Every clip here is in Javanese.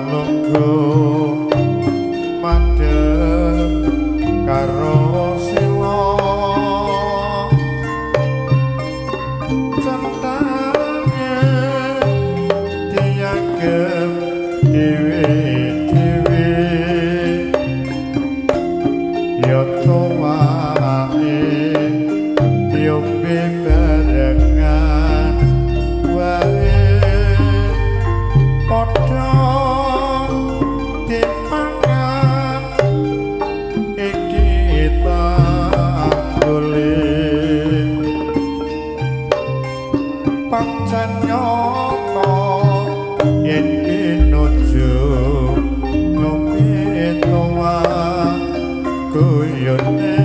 lungguh madhep karo sila centane dianggep dhewe-dhewe ya tuwae diombe barengan wae padha dipangan iki tak boleh pancen nyata yen pinuju ngombe tuwa guyone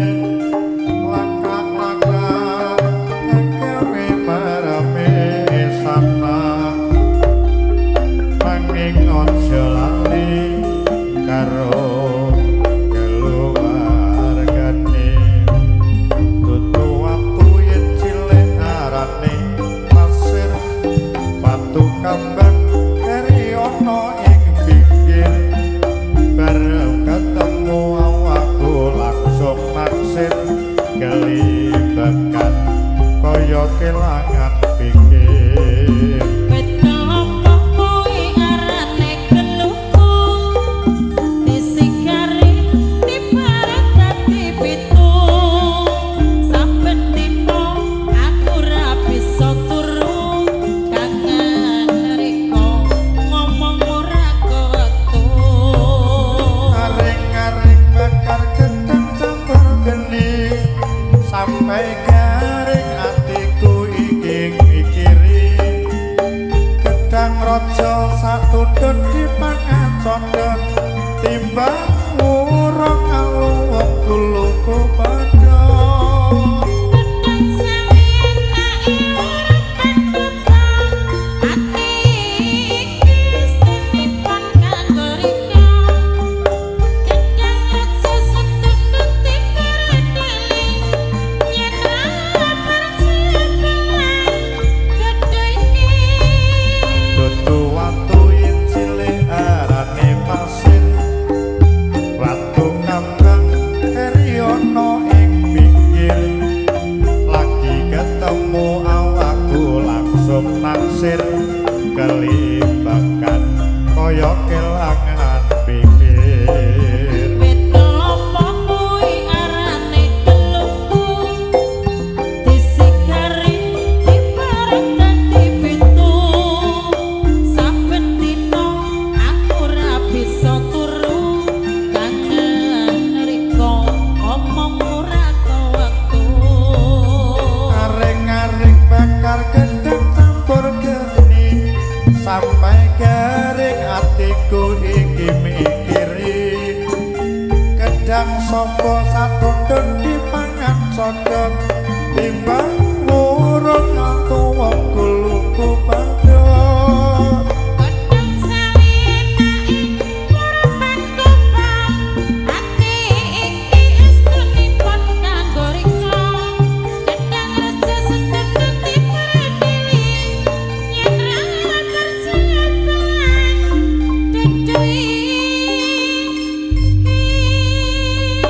kelibakan kaya kelangan pikir betapa kuwi arane keluku disikari dibareng dadi pitu sampe dino aku ra bisa turu kangen riko ngomong ora ketu areng-areng bakar gedeng campur geni sampai garing atiku iki mikiri gedang raja satundhut dipangan condhot timbang urung alung kuluku padha gedang sawiyen nek urip pendhutan ati iki senipun kanggo rika gedang raja satundhut dikarepeli yen ora dudu watu yen cilik arane pasir watu kambang keri ana ing pinggir lagi ketemu awakku langsung naksir kelimbakan kaya kelangan pikir wit kelapa kuwi arane keluku disikari dibareng dadi pitu saben dino aku ora bisa turu kangen riko omong ora wektu areng-areng bakar gedeng campur geni sampai garing atiku iki mikiri gedang sapa satundhut dipangan condhot timbang